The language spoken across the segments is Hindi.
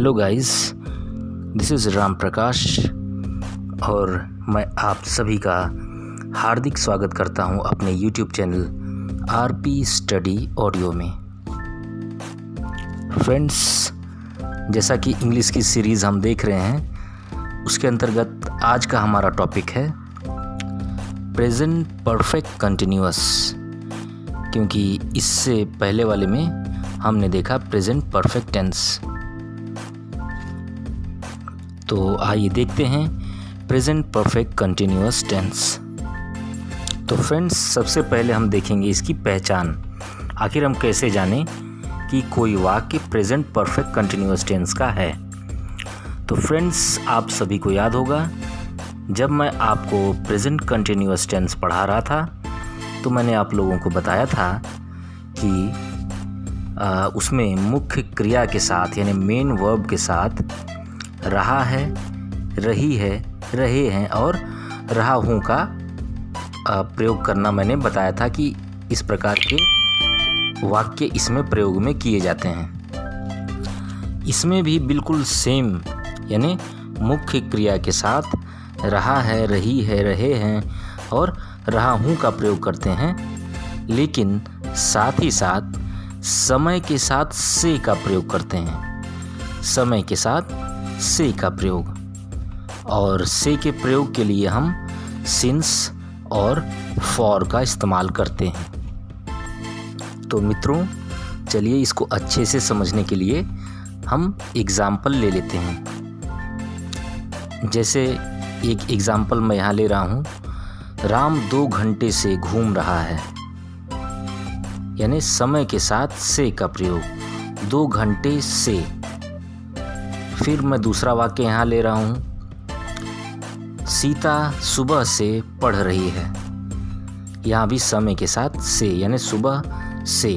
Hello guys, this is Ram Prakash और मैं आप सभी का हार्दिक स्वागत करता हूं अपने YouTube channel RP study audio में। फ्रेंड्स, जैसा कि इंग्लिश की सीरीज़ हम देख रहे हैं, उसके अंतर्गत आज का हमारा टॉपिक है प्रेजेंट परफेक्ट कंटिन्यूअस, क्योंकि इससे पहले वाले में हमने देखा प्रेजेंट परफेक्ट टेंस। तो आइए देखते हैं प्रेजेंट परफेक्ट कंटिन्यूअस टेंस। तो फ्रेंड्स, सबसे पहले हम देखेंगे इसकी पहचान। आखिर हम कैसे जानें कि कोई वाक्य प्रेजेंट परफेक्ट कंटिन्यूअस टेंस का है। तो फ्रेंड्स, आप सभी को याद होगा, जब मैं आपको प्रेजेंट कंटिन्यूअस टेंस पढ़ा रहा था तो मैंने आप लोगों को बताया था कि उसमें मुख्य क्रिया के साथ यानी मेन वर्ब के साथ रहा है, रही है, रहे हैं और रहा हूँ का प्रयोग करना मैंने बताया था कि इस प्रकार के वाक्य इसमें प्रयोग में किए जाते हैं। इसमें भी बिल्कुल सेम यानी मुख्य क्रिया के साथ रहा है, रही है, रहे हैं और रहा हूँ का प्रयोग करते हैं, लेकिन साथ ही साथ समय के साथ से का प्रयोग करते हैं। समय के साथ से का प्रयोग, और से के प्रयोग के लिए हम सिंस और फॉर का इस्तेमाल करते हैं। तो मित्रों, चलिए इसको अच्छे से समझने के लिए हम एग्जाम्पल ले लेते हैं। जैसे एक एग्जाम्पल मैं यहाँ ले रहा हूँ, राम 2 घंटे से घूम रहा है, यानी समय के साथ से का प्रयोग, 2 घंटे से। फिर मैं दूसरा वाक्य यहाँ ले रहा हूँ, सीता सुबह से पढ़ रही है, यहाँ भी समय के साथ से यानी सुबह से।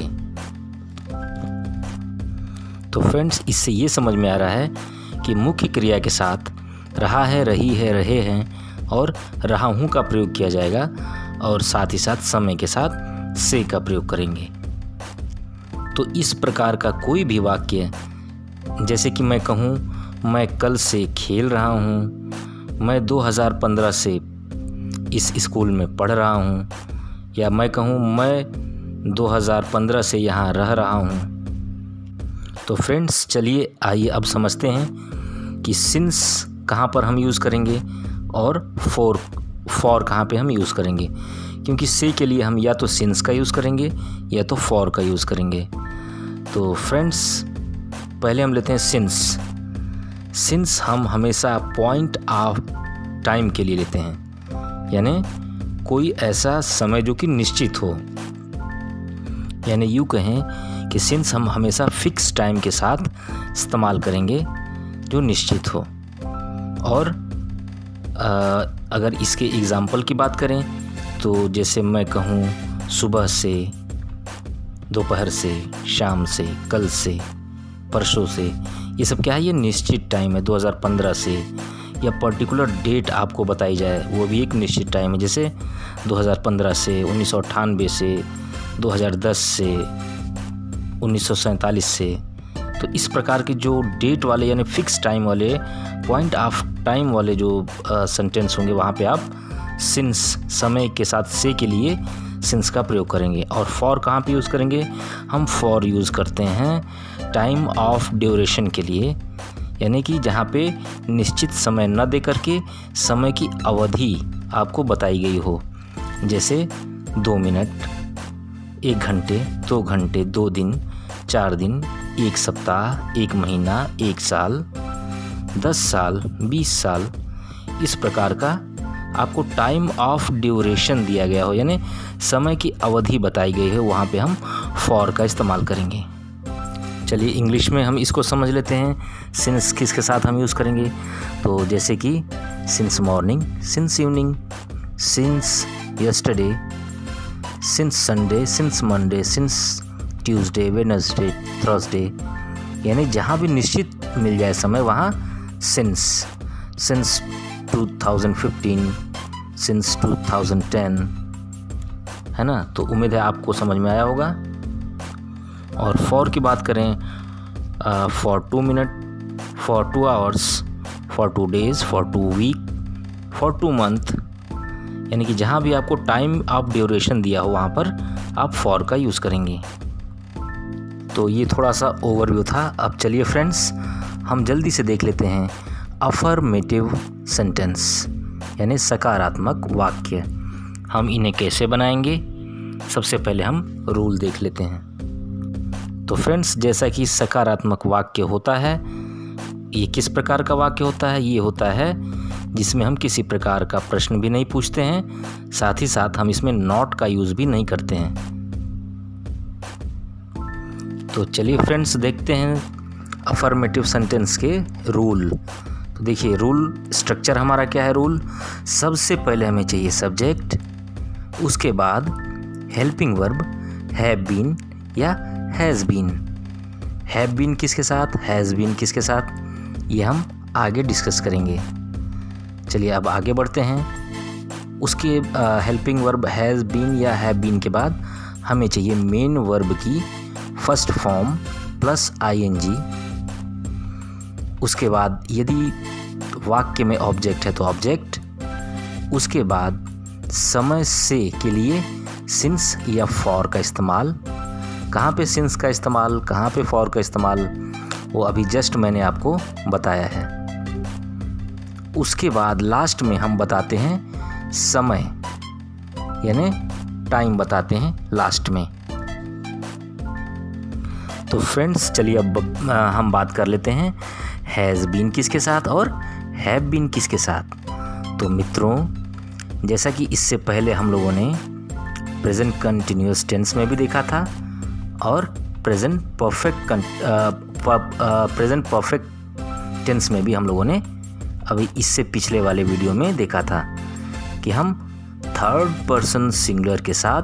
तो फ्रेंड्स, इससे ये समझ में आ रहा है कि मुख्य क्रिया के साथ रहा है, रही है, रहे हैं और रहा हूँ का प्रयोग किया जाएगा, और साथ ही साथ समय के साथ से का प्रयोग करेंगे। तो इस प्रकार का कोई भी वाक्य, जैसे कि मैं कहूँ मैं कल से खेल रहा हूँ, मैं 2015 से इस स्कूल में पढ़ रहा हूँ, या मैं कहूँ मैं 2015 से यहाँ रह रहा हूँ। तो फ्रेंड्स, चलिए आइए अब समझते हैं कि सिंस कहाँ पर हम यूज़ करेंगे और फॉर कहाँ पे हम यूज़ करेंगे, क्योंकि से के लिए हम या तो सिंस का यूज़ करेंगे या तो फॉर का यूज़ करेंगे। तो फ्रेंड्स, पहले हम लेते हैं सिंस। सिंस हम हमेशा पॉइंट ऑफ टाइम के लिए लेते हैं, यानी कोई ऐसा समय जो कि निश्चित हो, यानी यूँ कहें कि सिंस हम हमेशा फिक्स टाइम के साथ इस्तेमाल करेंगे जो निश्चित हो। और अगर इसके एग्ज़ाम्पल की बात करें तो जैसे मैं कहूँ सुबह से, दोपहर से, शाम से, कल से, परसों से, ये सब क्या है, ये निश्चित टाइम है। 2015 से या पर्टिकुलर डेट आपको बताई जाए, वो भी एक निश्चित टाइम है। जैसे 2015 से, 1998 से, 2010 से, 1947 से। तो इस प्रकार के जो डेट वाले यानी फिक्स टाइम वाले, पॉइंट ऑफ टाइम वाले जो सेंटेंस होंगे, वहाँ पे आप सिंस समय के साथ से के लिए सिंस का प्रयोग करेंगे। और फॉर कहाँ पे यूज़ करेंगे? हम फॉर यूज़ करते हैं टाइम ऑफ ड्यूरेशन के लिए, यानी कि जहाँ पे निश्चित समय न दे करके समय की अवधि आपको बताई गई हो। जैसे 2 मिनट, 1 घंटे, 2 घंटे, 2 दिन, 4 दिन, 1 सप्ताह, 1 महीना, 1 साल, 10 साल, 20 साल, इस प्रकार का आपको टाइम ऑफ ड्यूरेशन दिया गया हो, यानी समय की अवधि बताई गई है, वहाँ पे हम फॉर का इस्तेमाल करेंगे। चलिए इंग्लिश में हम इसको समझ लेते हैं, सिंस किसके साथ हम यूज़ करेंगे। तो जैसे कि since morning, since evening, since yesterday, since Sunday, since Monday, since Tuesday, Wednesday, Thursday, यानी जहाँ भी निश्चित मिल जाए समय वहाँ सिंस 2015, सिंस 2010, है ना। तो उम्मीद है आपको समझ में आया होगा। और फॉर की बात करें, for 2 minute, for 2 hours, for 2 days, for 2 week, for 2 month, यानी कि जहाँ भी आपको टाइम ऑफ ड्यूरेशन दिया हो वहाँ पर आप फॉर का यूज़ करेंगे। तो ये थोड़ा सा ओवरव्यू था। अब चलिए फ्रेंड्स, हम जल्दी से देख लेते हैं अफर्मेटिव सेंटेंस यानी सकारात्मक वाक्य। हम इन्हें कैसे बनाएंगे, सबसे पहले हम रूल देख लेते हैं। तो फ्रेंड्स, जैसा कि सकारात्मक वाक्य होता है, ये किस प्रकार का वाक्य होता है? ये होता है जिसमें हम किसी प्रकार का प्रश्न भी नहीं पूछते हैं, साथ ही साथ हम इसमें नॉट का यूज़ भी नहीं करते हैं। तो चलिए फ्रेंड्स, देखते हैं अफर्मेटिव सेंटेंस के रूल। तो देखिए, रूल स्ट्रक्चर हमारा क्या है। रूल, सबसे पहले हमें चाहिए सब्जेक्ट, उसके बाद हेल्पिंग वर्ब हैव बीन या हैज़ बीन। हैव बीन किसके साथ, हैज़ बीन किसके साथ, ये हम आगे डिस्कस करेंगे। चलिए अब आगे बढ़ते हैं। उसके हेल्पिंग वर्ब हैज़ बीन या हैव बीन के बाद हमें चाहिए मेन वर्ब की फर्स्ट फॉर्म प्लस आईएनजी। उसके बाद यदि वाक्य में ऑब्जेक्ट है तो ऑब्जेक्ट। उसके बाद समय से के लिए सिंस या फॉर का इस्तेमाल। कहाँ पे सिंस का इस्तेमाल, कहाँ पे फॉर का इस्तेमाल, वो अभी जस्ट मैंने आपको बताया है। उसके बाद लास्ट में हम बताते हैं समय, यानी टाइम बताते हैं लास्ट में। तो फ्रेंड्स, चलिए अब हम बात कर लेते हैं हैज़ बीन किसके साथ और हैव बीन किसके साथ। तो मित्रों, जैसा कि इससे पहले हम लोगों ने प्रेजेंट कंटिन्यूअस टेंस में भी देखा था और प्रेजेंट परफेक्ट टेंस में भी हम लोगों ने अभी इससे पिछले वाले वीडियो में देखा था कि हम थर्ड पर्सन सिंगुलर के साथ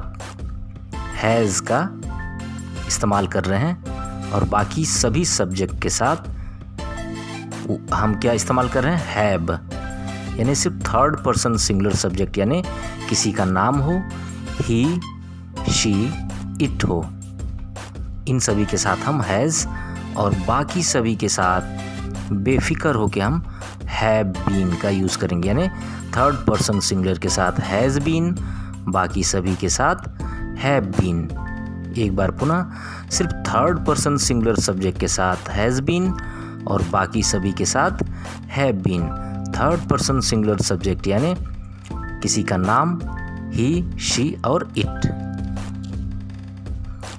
हैज़ का इस्तेमाल कर रहे हैं और बाकी सभी सब्जेक्ट के साथ हम क्या इस्तेमाल कर रहे हैं, हैव। यानी सिर्फ थर्ड पर्सन सिंगुलर सब्जेक्ट, यानी किसी का नाम हो, ही, शी, इट हो, इन सभी के साथ हम हैज़ और बाकी सभी के साथ बेफिक्र होकर हम हैव बीन का यूज़ करेंगे। यानी थर्ड पर्सन सिंगुलर के साथ हैज़ बीन, बाकी सभी के साथ हैव बीन। एक बार पुनः, सिर्फ थर्ड पर्सन सिंगुलर सब्जेक्ट के साथ हैज़ बीन और बाकी सभी के साथ have been. Third person singular subject यानी किसी का नाम, ही, शी और इट।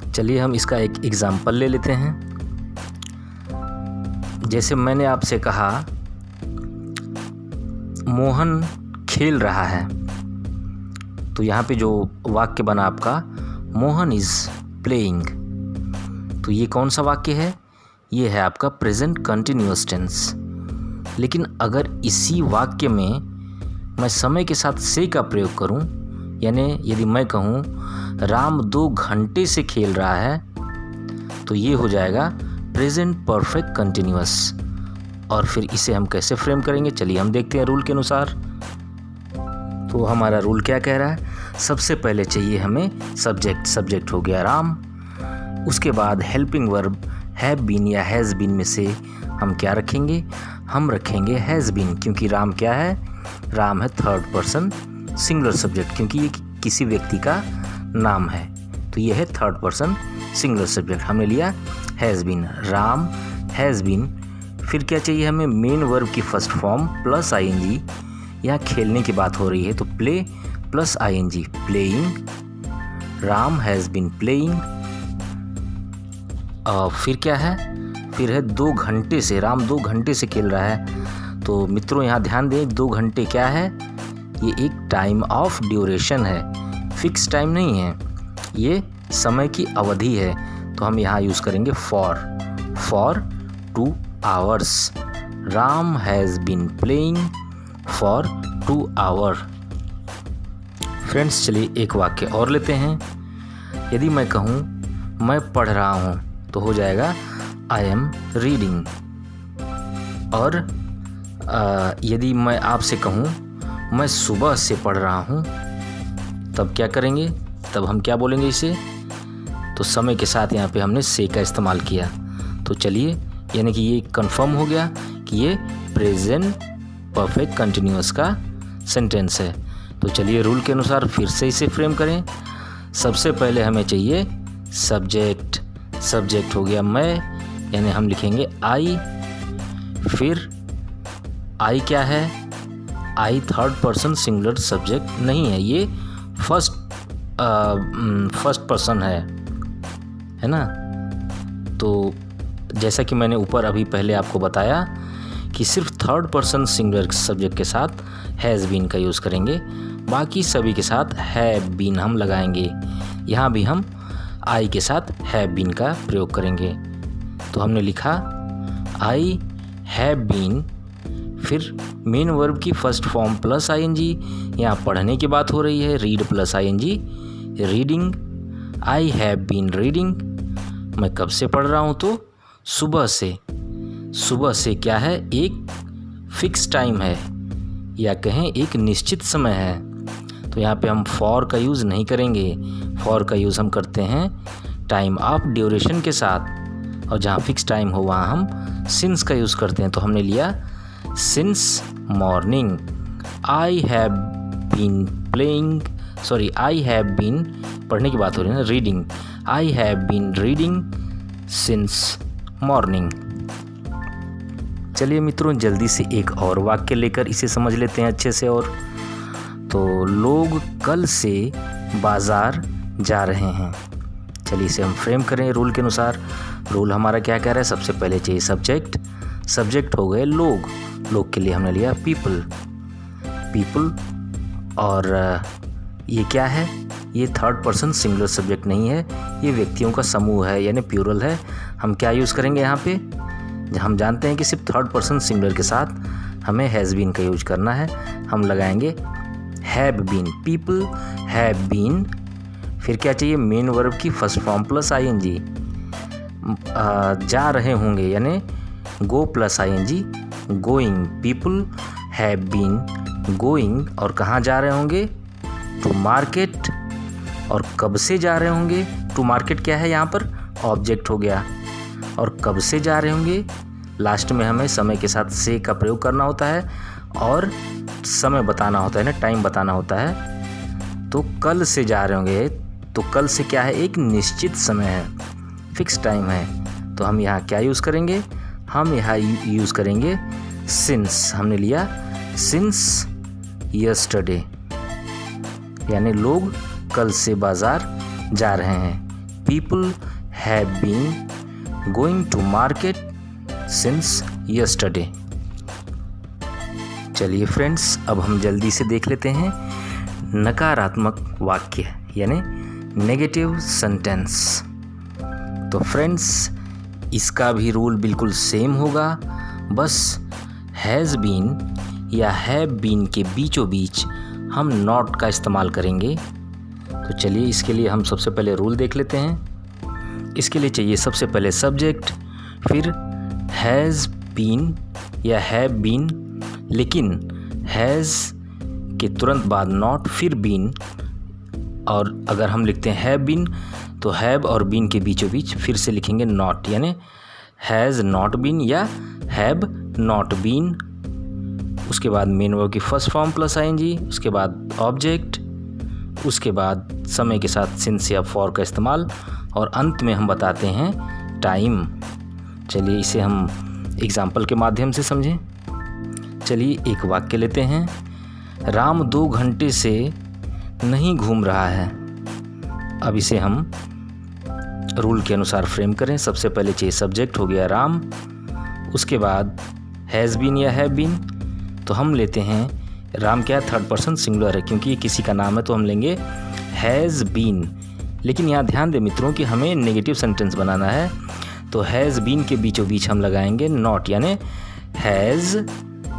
चलिए हम इसका एक एग्जाम्पल ले लेते हैं। जैसे मैंने आपसे कहा मोहन खेल रहा है, तो यहाँ पे जो वाक्य बना आपका मोहन इज़ प्लेइंग, तो ये कौन सा वाक्य है? ये है आपका प्रेजेंट कंटिन्यूअस टेंस। लेकिन अगर इसी वाक्य में मैं समय के साथ से का प्रयोग करूं, यानी यदि मैं कहूं राम 2 घंटे से खेल रहा है, तो ये हो जाएगा प्रेजेंट परफेक्ट कंटिन्यूअस। और फिर इसे हम कैसे फ्रेम करेंगे, चलिए हम देखते हैं रूल के अनुसार। तो हमारा रूल क्या कह रहा है? सबसे पहले चाहिए हमें सब्जेक्ट हो गया राम। उसके बाद हेल्पिंग वर्ब हैव बीन या हैज़ बीन में से हम क्या रखेंगे? हम रखेंगे हैज़ बीन, क्योंकि राम क्या है? राम है थर्ड पर्सन सिंगुलर सब्जेक्ट, क्योंकि ये किसी व्यक्ति का नाम है, तो ये है थर्ड पर्सन सिंगुलर सब्जेक्ट। हमने लिया has been, Ram has been. फिर क्या चाहिए हमें? मेन वर्ब की फर्स्ट फॉर्म प्लस आईएनजी। यहाँ खेलने की बात हो रही है तो play plus ING, playing. Ram has been playing. फिर क्या है? फिर है 2 घंटे से, राम 2 घंटे से खेल रहा है। तो मित्रों यहाँ ध्यान दें, 2 घंटे क्या है? ये एक टाइम ऑफ ड्यूरेशन है, फिक्स टाइम नहीं है, ये समय की अवधि है। तो हम यहाँ यूज़ करेंगे for 2 hours. Ram has been playing for 2 hour. Friends, चलिए एक वाक्य और लेते हैं। यदि मैं कहूँ मैं पढ़ रहा हूँ, तो हो जाएगा आई एम रीडिंग। और यदि मैं आपसे कहूँ मैं सुबह से पढ़ रहा हूँ, तब क्या करेंगे? तब हम क्या बोलेंगे इसे? तो समय के साथ यहाँ पे हमने से का इस्तेमाल किया। तो चलिए यानी कि ये कंफर्म हो गया कि ये प्रेजेंट परफेक्ट कंटिन्यूअस का सेंटेंस है। तो चलिए रूल के अनुसार फिर से इसे फ्रेम करें। सबसे पहले हमें चाहिए सब्जेक्ट। सब्जेक्ट हो गया मैं, यानी हम लिखेंगे आई। फिर आई क्या है? आई थर्ड पर्सन सिंगुलर सब्जेक्ट नहीं है, ये फर्स्ट पर्सन है ना। तो जैसा कि मैंने ऊपर अभी पहले आपको बताया कि सिर्फ थर्ड पर्सन सिंगुलर सब्जेक्ट के साथ हैज़ बीन का यूज़ करेंगे, बाकी सभी के साथ हैव बीन हम लगाएंगे। यहाँ भी हम आई के साथ हैव बीन का प्रयोग करेंगे। तो हमने लिखा आई हैव बीन, फिर मेन वर्ब की फर्स्ट फॉर्म प्लस आईएनजी। यहाँ पढ़ने की बात हो रही है, read plus ING, reading. I have been reading, मैं कब से पढ़ रहा हूँ? तो सुबह से। सुबह से क्या है? एक फिक्स टाइम है, या कहें एक निश्चित समय है। तो यहाँ पे हम फॉर का यूज़ नहीं करेंगे। फॉर का यूज़ हम करते हैं टाइम ऑफ ड्यूरेशन के साथ, और जहाँ फिक्स टाइम हो वहाँ हम सिंस का यूज़ करते हैं। तो हमने लिया since morning. I have been playing, sorry I have been, पढ़ने की बात हो रही है ना, reading. I have been reading since morning. चलिए मित्रों, जल्दी से एक और वाक्य लेकर इसे समझ लेते हैं अच्छे से। और तो लोग कल से बाज़ार जा रहे हैं। चलिए इसे हम फ्रेम करें रूल के अनुसार। रूल हमारा क्या कह रहा है? सबसे पहले चाहिए सब्जेक्ट। सब्जेक्ट हो गए लोग। लोग के लिए हमने लिया पीपल। पीपल, और ये क्या है? ये थर्ड पर्सन सिंगुलर सब्जेक्ट नहीं है, ये व्यक्तियों का समूह है, यानी प्लूरल है। हम क्या यूज़ करेंगे यहाँ पे? हम जानते हैं कि सिर्फ थर्ड पर्सन सिंगुलर के साथ हमें हैज़ बीन का यूज करना है। हम लगाएंगे have been. People have been, फिर क्या चाहिए? मेन वर्ब की फर्स्ट फॉर्म प्लस आईएनजी। जा रहे होंगे, यानी go plus ING, going. People have been going, और कहाँ जा रहे होंगे? To market. और कब से जा रहे होंगे? टू मार्केट क्या है यहाँ पर? ऑब्जेक्ट हो गया। और कब से जा रहे होंगे? लास्ट में हमें समय के साथ से का प्रयोग करना होता है और समय बताना होता है ना, टाइम बताना होता है। तो कल से जा रहे होंगे, तो कल से क्या है? एक निश्चित समय है, फिक्स टाइम है। तो हम यहाँ क्या यूज़ करेंगे? हम यहाँ यूज़ करेंगे सिंस। हमने लिया सिंस यस्टरडे, यानी लोग कल से बाज़ार जा रहे हैं। People have been going to market since yesterday. चलिए फ्रेंड्स, अब हम जल्दी से देख लेते हैं नकारात्मक वाक्य, यानी नेगेटिव सेंटेंस। तो फ्रेंड्स, इसका भी रूल बिल्कुल सेम होगा, बस हैज़ बीन या हैव बीन के बीचों बीच हम नॉट का इस्तेमाल करेंगे। तो चलिए इसके लिए हम सबसे पहले रूल देख लेते हैं। इसके लिए चाहिए सबसे पहले सब्जेक्ट, फिर हैज़ बीन या हैव बीन, लेकिन हैज़ के तुरंत बाद नॉट, फिर बीन। और अगर हम लिखते हैं हैव बीन, तो हैव और बीन के बीचों बीच फिर से लिखेंगे नॉट, यानी हैज़ नॉट बीन या हैव नॉट बीन। उसके बाद मेन वर्ब की फर्स्ट फॉर्म प्लस आईएनजी, उसके बाद ऑब्जेक्ट, उसके बाद समय के साथ सिंस या फॉर का इस्तेमाल, और अंत में हम बताते हैं टाइम। चलिए इसे हम एग्जाम्पल के माध्यम से समझें। चलिए एक वाक्य लेते हैं। राम 2 घंटे से नहीं घूम रहा है। अब इसे हम रूल के अनुसार फ्रेम करें। सबसे पहले चाहिए सब्जेक्ट, हो गया राम। उसके बाद हैज़ बीन या हैव बीन, तो हम लेते हैं राम क्या है? थर्ड पर्सन सिंगुलर है, क्योंकि ये किसी का नाम है, तो हम लेंगे हैज़ बीन। लेकिन यहाँ ध्यान दें मित्रों कि हमें नेगेटिव सेंटेंस बनाना है, तो हैज़ बीन के बीचों बीच हम लगाएंगे नॉट, यानी हैज़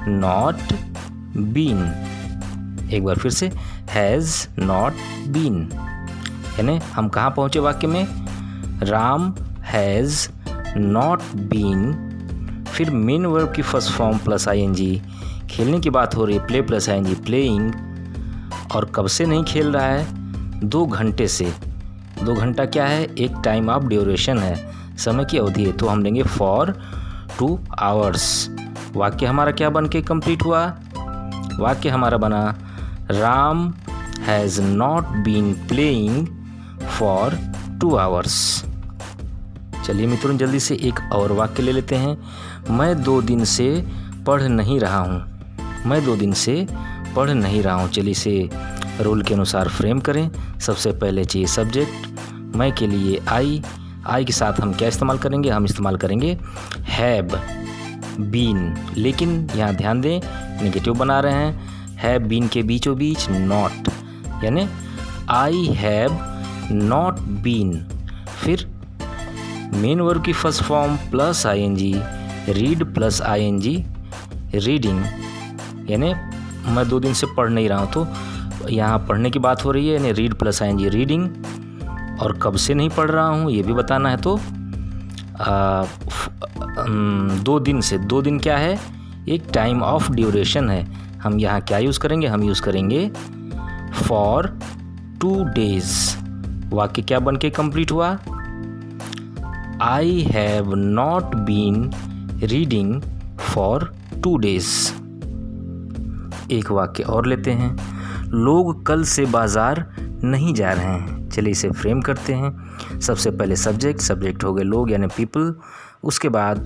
नॉट बीन। एक बार फिर से, हैज़ नॉट बीन, यानी हम कहाँ पहुँचे वाक्य में? राम हैज़ नॉट बीन, फिर मेन वर्ब की फर्स्ट फॉर्म प्लस आईएनजी, खेलने की बात हो रही है, प्ले प्लस आईएनजी, प्लेइंग। और कब से नहीं खेल रहा है? 2 घंटे से। 2 घंटा क्या है? एक टाइम ऑफ ड्यूरेशन है, समय की अवधि है, तो हम लेंगे फॉर 2 hours। वाक्य हमारा क्या बन के कंप्लीट हुआ? वाक्य हमारा बना Ram has not been playing for 2 hours। चलिए मित्रों, जल्दी से एक और वाक्य ले लेते हैं। मैं 2 दिन से पढ़ नहीं रहा हूँ। मैं 2 दिन से पढ़ नहीं रहा हूँ। चलिए इसे रूल के अनुसार फ्रेम करें। सबसे पहले चाहिए सब्जेक्ट। मैं के लिए आई के साथ हम क्या इस्तेमाल करेंगे? हम इस्तेमाल करेंगे हैव बीन। लेकिन यहाँ ध्यान दें, नेगेटिव बना रहे हैं। हैव बीन के बीचों बीच नॉट, यानी आई हैव नॉट बीन। फिर मेन वर्ब की first form plus ING, read plus ING, reading. यानी मैं 2 दिन से पढ़ नहीं रहा हूँ, तो यहाँ पढ़ने की बात हो रही है, यानी रीड प्लस आईएनजी रीडिंग। और कब से नहीं पढ़ रहा हूँ ये भी बताना है, तो 2 दिन से। 2 दिन क्या है? एक टाइम ऑफ ड्यूरेशन है। हम यहाँ क्या यूज़ करेंगे? हम यूज़ करेंगे फॉर 2 days। वाक्य क्या बन के कंप्लीट हुआ? I have not been reading for 2 days। एक वाक्य और लेते हैं। लोग कल से बाजार नहीं जा रहे हैं। चलिए इसे फ्रेम करते हैं। सबसे पहले सब्जेक्ट हो गए लोग यानी पीपल। उसके बाद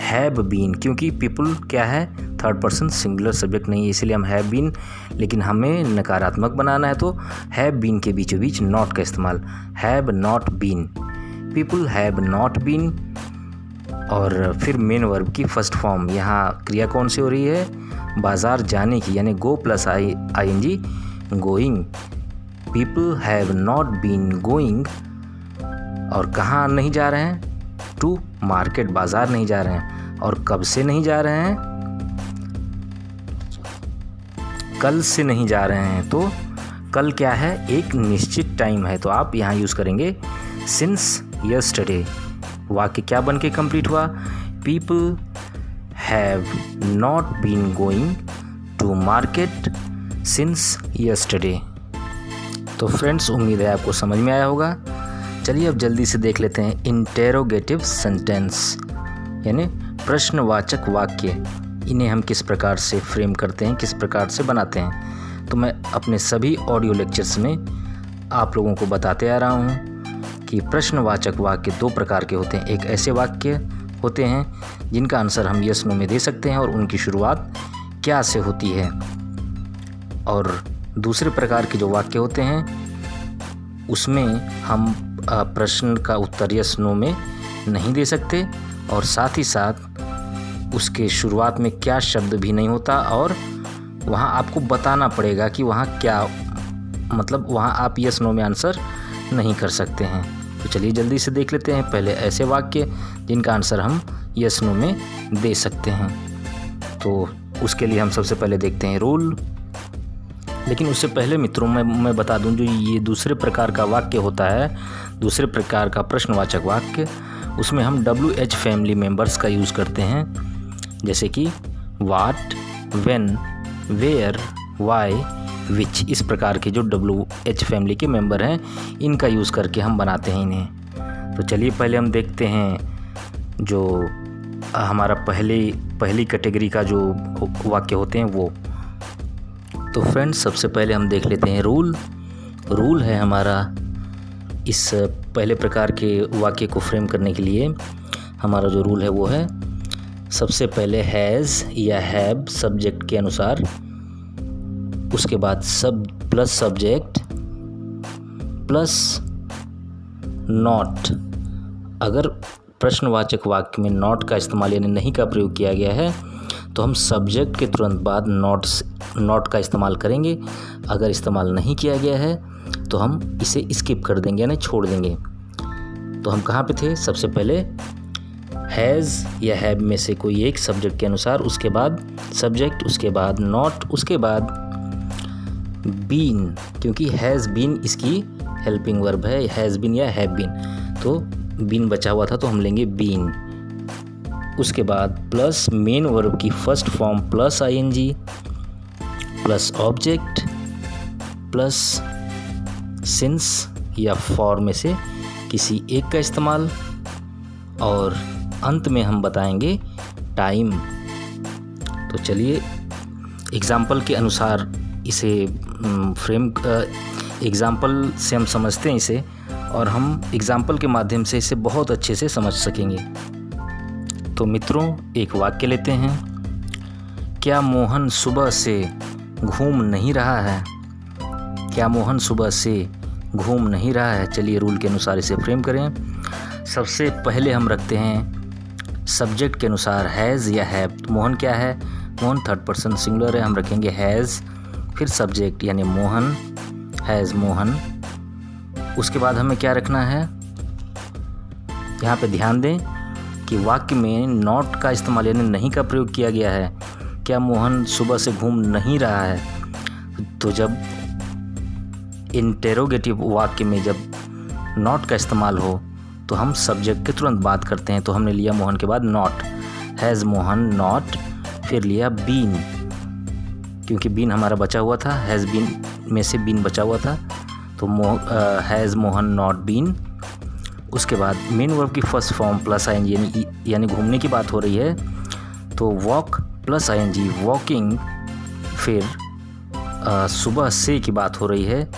हैव बीन, क्योंकि पीपल क्या है? 3rd person सिंगुलर सब्जेक्ट नहीं है, इसलिए हम हैव बीन, लेकिन हमें नकारात्मक बनाना है, तो हैव बीन के बीचों बीच नॉट का इस्तेमाल। Have not been, people have not been. और फिर मेन वर्ब की फर्स्ट फॉर्म, यहाँ क्रिया कौन सी हो रही है? बाजार जाने की, यानी go plus ING, going. People have not been going. और कहाँ नहीं जा रहे हैं? टू मार्केट, बाजार नहीं जा रहे हैं। और कब से नहीं जा रहे हैं? कल से नहीं जा रहे हैं। तो कल क्या है? एक निश्चित टाइम है, तो आप यहाँ यूज़ करेंगे सिंस यस्टरडे। वाक्य क्या बन के कंप्लीट हुआ? People have not been going to market since yesterday. तो फ्रेंड्स, उम्मीद है आपको समझ में आया होगा। चलिए अब जल्दी से देख लेते हैं इंटेरोगेटिव सेंटेंस, यानी प्रश्नवाचक वाक्य। इन्हें हम किस प्रकार से फ्रेम करते हैं, किस प्रकार से बनाते हैं। तो मैं अपने सभी ऑडियो लेक्चर्स में आप लोगों को बताते आ रहा हूँ कि प्रश्नवाचक वाक्य 2 प्रकार के होते हैं। एक ऐसे वाक्य होते हैं जिनका आंसर हम यस नो में दे सकते हैं और उनकी शुरुआत क्या से होती है। और दूसरे प्रकार के जो वाक्य होते हैं उसमें हम प्रश्न का उत्तर यस नो में नहीं दे सकते, और साथ ही साथ उसके शुरुआत में क्या शब्द भी नहीं होता, और वहाँ आपको बताना पड़ेगा कि वहाँ क्या, मतलब वहाँ आप यस नो में आंसर नहीं कर सकते हैं। तो चलिए जल्दी से देख लेते हैं पहले ऐसे वाक्य जिनका आंसर हम यस नो में दे सकते हैं। तो उसके लिए हम सबसे पहले देखते हैं रूल। लेकिन उससे पहले मित्रों मैं बता दूं, जो ये दूसरे प्रकार का वाक्य होता है, दूसरे प्रकार का प्रश्नवाचक वाक्य, उसमें हम WH फैमिली मेंबर्स का यूज़ करते हैं, जैसे कि वाट, व्हेन, वेयर, वाई, विच। इस प्रकार के जो WH फैमिली के मेंबर हैं इनका यूज़ करके हम बनाते हैं इन्हें। तो चलिए पहले हम देखते हैं जो हमारा पहली कैटेगरी का जो वाक्य होते हैं वो। तो फ्रेंड्स, सबसे पहले हम देख लेते हैं रूल है हमारा इस पहले प्रकार के वाक्य को फ्रेम करने के लिए। हमारा जो रूल है वो है, सबसे पहले हैज़ या हैव सब्जेक्ट के अनुसार, उसके बाद प्लस सब्जेक्ट प्लस नॉट। अगर प्रश्नवाचक वाक्य में नॉट का इस्तेमाल यानी नहीं का प्रयोग किया गया है तो हम सब्जेक्ट के तुरंत बाद नॉट का इस्तेमाल करेंगे। अगर इस्तेमाल नहीं किया गया है तो हम इसे स्किप कर देंगे यानी छोड़ देंगे। तो हम कहाँ पे थे? सबसे पहले हैज़ या हैव में से कोई एक सब्जेक्ट के अनुसार, उसके बाद सब्जेक्ट, उसके बाद नॉट, उसके बाद बीन, क्योंकि हैज़ बीन इसकी हेल्पिंग वर्ब है, हैज़ बीन या हैव बीन, तो बीन बचा हुआ था तो हम लेंगे बीन। उसके बाद प्लस मेन वर्ब की first form plus ING plus object plus since या फॉर में से किसी एक का इस्तेमाल, और अंत में हम बताएंगे टाइम। तो चलिए एग्ज़ाम्पल के अनुसार इसे एग्ज़ाम्पल से हम समझते हैं इसे, और हम एग्ज़ाम्पल के माध्यम से इसे बहुत अच्छे से समझ सकेंगे। तो मित्रों एक वाक्य लेते हैं। क्या मोहन सुबह से घूम नहीं रहा है? क्या मोहन सुबह से घूम नहीं रहा है? चलिए रूल के अनुसार इसे फ्रेम करें। सबसे पहले हम रखते हैं सब्जेक्ट के अनुसार हैज़ या हैव। तो मोहन क्या है? मोहन थर्ड पर्सन सिंगुलर है, हम रखेंगे हैज़, फिर सब्जेक्ट यानी मोहन, हैज़ मोहन। उसके बाद हमें क्या रखना है, यहाँ पे ध्यान दें कि वाक्य में नॉट का इस्तेमाल यानी नहीं का प्रयोग किया गया है। क्या मोहन सुबह से घूम नहीं रहा है? तो जब इंटेरोगेटिव वाक्य में जब नॉट का इस्तेमाल हो तो हम सब्जेक्ट के तुरंत बात करते हैं। तो हमने लिया मोहन के बाद नॉट, हैज़ मोहन नॉट, फिर लिया बीन, क्योंकि बीन हमारा बचा हुआ था, हैज़ बीन में से बीन बचा हुआ था, तो हैज़ मोहन नॉट बीन। उसके बाद मेन वर्ब की फर्स्ट फॉर्म प्लस आईएनजी यानी घूमने की बात हो रही है, तो वॉक प्लस आईएनजी वॉकिंग। फिर सुबह से की बात हो रही है,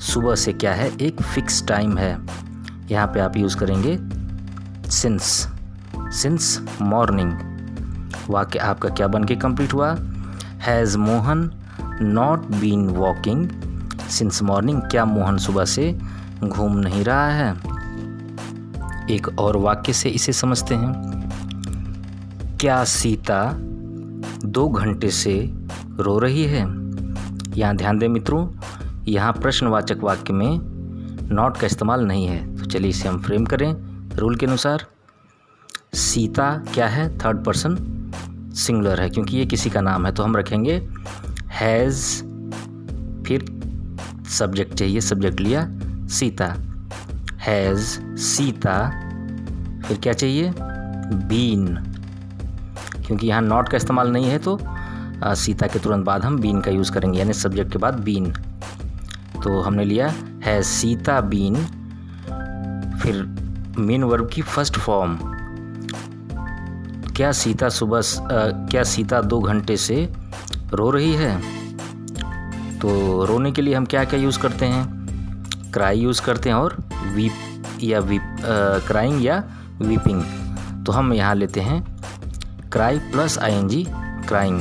सुबह से क्या है, एक फिक्स टाइम है, यहाँ पे आप यूज़ करेंगे सिंस मॉर्निंग। वाक्य आपका क्या बन के कंप्लीट हुआ, has Mohan not been walking since morning. क्या मोहन सुबह से घूम नहीं रहा है? एक और वाक्य से इसे समझते हैं। क्या सीता 2 घंटे से रो रही है? यहाँ ध्यान दें मित्रों, यहाँ प्रश्नवाचक वाक्य में नॉट का इस्तेमाल नहीं है। तो चलिए इसे हम फ्रेम करें रूल के अनुसार। सीता क्या है, थर्ड पर्सन सिंगुलर है, क्योंकि ये किसी का नाम है, तो हम रखेंगे हैज़, फिर सब्जेक्ट चाहिए, सब्जेक्ट लिया सीता, हैज़ सीता, फिर क्या चाहिए, बीन, क्योंकि यहाँ नॉट का इस्तेमाल नहीं है तो सीता के तुरंत बाद हम बीन का यूज़ करेंगे, यानी सब्जेक्ट के बाद बीन। तो हमने लिया है सीता बीन, फिर मेन वर्ब की फर्स्ट फॉर्म, क्या सीता 2 घंटे से रो रही है? तो रोने के लिए हम क्या क्या यूज़ करते हैं, क्राई यूज़ करते हैं, और क्राइंग या वीपिंग। तो हम यहाँ लेते हैं क्राई प्लस आईएनजी क्राइंग,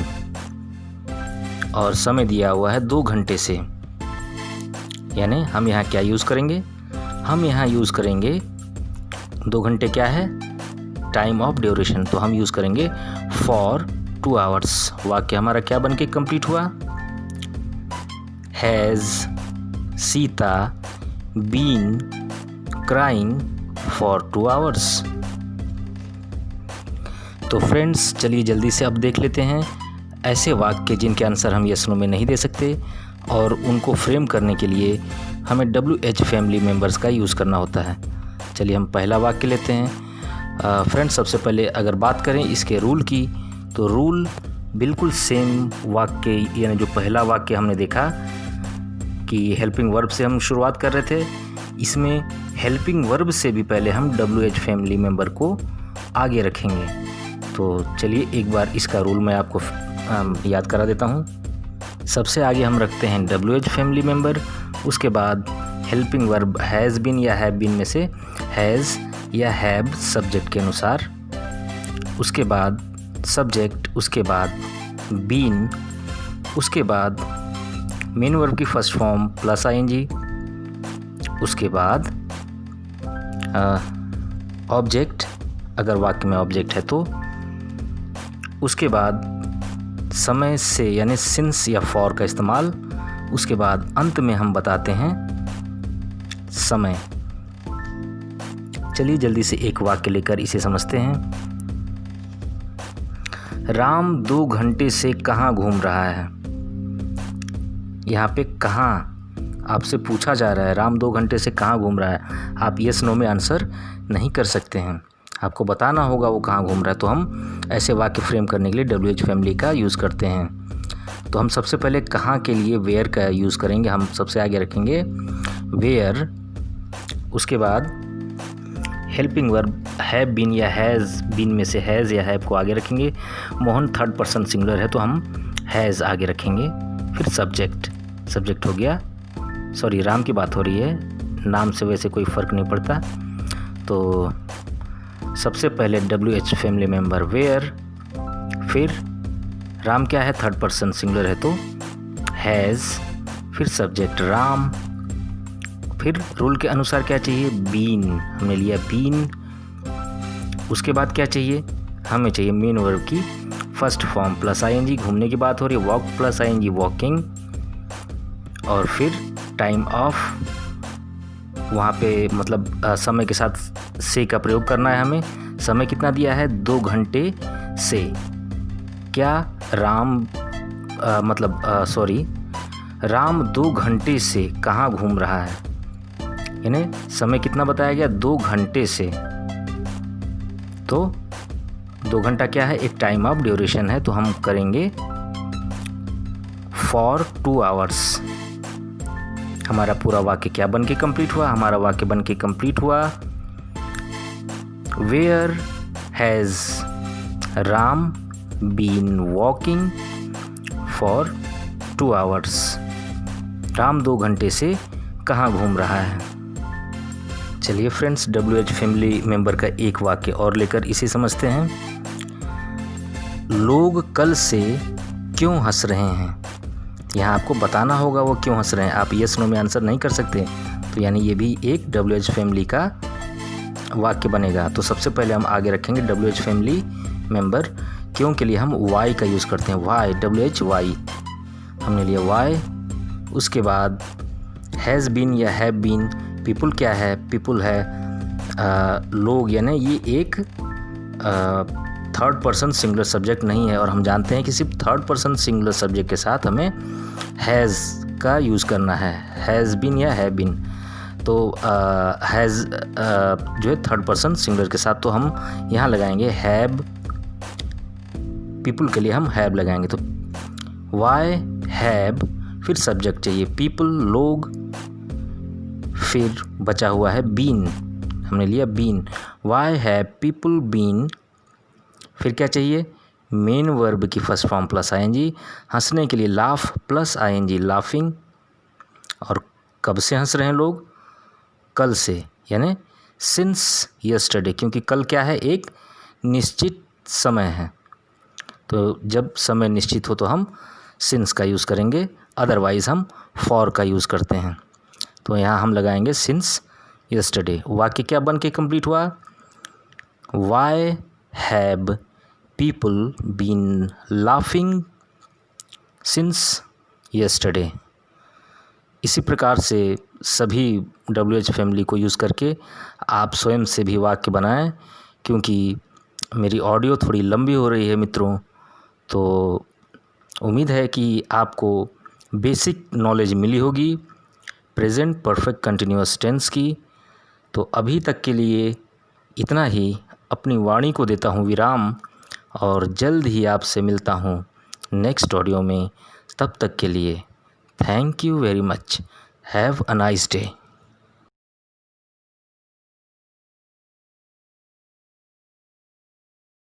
और समय दिया हुआ है 2 घंटे से, यानी हम यहाँ क्या यूज़ करेंगे, हम यहाँ यूज़ करेंगे 2 घंटे क्या है, टाइम ऑफ ड्यूरेशन, तो हम यूज़ करेंगे फॉर 2 आवर्स। वाक्य हमारा क्या बन के कंप्लीट हुआ, has Sita been crying for 2 hours. तो फ्रेंड्स चलिए जल्दी से अब देख लेते हैं ऐसे वाक्य जिनके आंसर हम यस नो में नहीं दे सकते, और उनको फ्रेम करने के लिए हमें WH फैमिली मेंबर्स का यूज़ करना होता है। चलिए हम पहला वाक्य लेते हैं। फ्रेंड्स सबसे पहले अगर बात करें इसके रूल की, तो रूल बिल्कुल सेम वाक्य, यानी जो पहला वाक्य हमने देखा कि हेल्पिंग वर्ब से हम शुरुआत कर रहे थे, इसमें हेल्पिंग वर्ब से भी पहले हम WH फैमिली मेंबर को आगे रखेंगे। तो चलिए एक बार इसका रूल मैं आपको याद करा देता हूँ। सबसे आगे हम रखते हैं WH फैमिली मेंबर, उसके बाद हेल्पिंग वर्ब हैज़ बीन या हैव बीन में से हैज़ या हैव सब्जेक्ट के अनुसार, उसके बाद सब्जेक्ट, उसके बाद बीन, उसके बाद मेन वर्ब की फर्स्ट फॉर्म प्लस आईएनजी, उसके बाद ऑब्जेक्ट अगर वाक्य में ऑब्जेक्ट है तो, उसके बाद समय से यानी सिंस या फॉर का इस्तेमाल, उसके बाद अंत में हम बताते हैं समय। चलिए जल्दी से एक वाक्य लेकर इसे समझते हैं। राम 2 घंटे से कहाँ घूम रहा है? यहाँ पे कहाँ आपसे पूछा जा रहा है, राम 2 घंटे से कहाँ घूम रहा है। आप यस नो में आंसर नहीं कर सकते हैं, आपको बताना होगा वो कहाँ घूम रहा है। तो हम ऐसे वाक्य फ्रेम करने के लिए WH फैमिली का यूज़ करते हैं। तो हम सबसे पहले कहाँ के लिए वेयर का यूज़ करेंगे, हम सबसे आगे रखेंगे वेयर, उसके बाद हेल्पिंग वर्ब हैव बीन या हैज़ बीन में से हैज़ या हैव को आगे रखेंगे। मोहन थर्ड पर्सन सिंगुलर है तो हम हैज़ आगे रखेंगे। फिर सब्जेक्ट हो गया, सॉरी राम की बात हो रही है, नाम से वैसे कोई फ़र्क नहीं पड़ता। तो सबसे पहले WH फैमिली मेम्बर वेयर, फिर राम क्या है थर्ड पर्सन सिंगुलर है तो हैज़, फिर सब्जेक्ट राम, फिर रूल के अनुसार क्या चाहिए बीन, हमने लिया बीन। उसके बाद क्या चाहिए, हमें चाहिए मेन वर्ब की फर्स्ट फॉर्म प्लस ING, घूमने की बात हो रही है वॉक प्लस ING वॉकिंग, और फिर टाइम ऑफ, वहाँ पे मतलब समय के साथ से का प्रयोग करना है हमें। समय कितना दिया है 2 घंटे से, क्या राम राम 2 घंटे से कहाँ घूम रहा है, यानी समय कितना बताया गया 2 घंटे से, तो 2 घंटा क्या है एक टाइम ऑफ ड्यूरेशन है, तो हम करेंगे फॉर 2 आवर्स। हमारा पूरा वाक्य क्या बन के कंप्लीट हुआ, हमारा वाक्य बन के कंप्लीट हुआ where has Ram been walking for 2 hours, Ram 2 घंटे से कहाँ घूम रहा है। चलिए फ्रेंड्स, WH फैमिली मेंबर का एक वाक्य और लेकर इसे समझते हैं। लोग कल से क्यों हंस रहे हैं, यहाँ आपको बताना होगा वो क्यों हंस रहे हैं, आप यस नो में आंसर नहीं कर सकते, तो यानी ये भी एक WH फैमिली का वाक्य बनेगा। तो सबसे पहले हम आगे रखेंगे WH फैमिली मेंबर, क्यों के लिए हम वाई का यूज़ करते हैं, वाई WH वाई, हमने लिया वाई। उसके बाद हैज़ बीन या हैव बीन, पीपुल क्या है, पीपुल है लोग, यानी ये एक थर्ड पर्सन सिंगुलर सब्जेक्ट नहीं है, और हम जानते हैं कि सिर्फ थर्ड पर्सन सिंगुलर सब्जेक्ट के साथ हमें हैज़ का यूज़ करना है, हैज़ बीन या हैव बीन। तो हैज़ जो है थर्ड पर्सन सिंगुलर के साथ, तो हम यहाँ लगाएंगे हैव, पीपुल के लिए हम हैव लगाएंगे, तो वाई हैव, फिर सब्जेक्ट चाहिए पीपल लोग, फिर बचा हुआ है बीन, हमने लिया been, why have people been, फिर क्या चाहिए मेन वर्ब की फर्स्ट फॉर्म प्लस ING, हंसने के लिए लाफ प्लस ING लाफिंग, और कब से हंस रहे हैं लोग, कल से, यानी सिंस यस्टरडे, क्योंकि कल क्या है एक निश्चित समय है, तो जब समय निश्चित हो तो हम सिंस का यूज़ करेंगे, अदरवाइज़ हम फॉर का यूज़ करते हैं। तो यहाँ हम लगाएंगे सिंस यस्टरडे। वाक्य क्या बन के कंप्लीट हुआ, why have people been laughing since yesterday. इसी प्रकार से सभी WH फैमिली को यूज़ करके आप स्वयं से भी वाक्य बनाएं, क्योंकि मेरी ऑडियो थोड़ी लंबी हो रही है मित्रों, तो उम्मीद है कि आपको बेसिक नॉलेज मिली होगी प्रेजेंट परफेक्ट कंटिन्यूअस टेंस की। तो अभी तक के लिए इतना ही, अपनी वाणी को देता हूँ विराम, और जल्द ही आपसे मिलता हूँ नेक्स्ट ऑडियो में। तब तक के लिए thank you very much, have a nice day.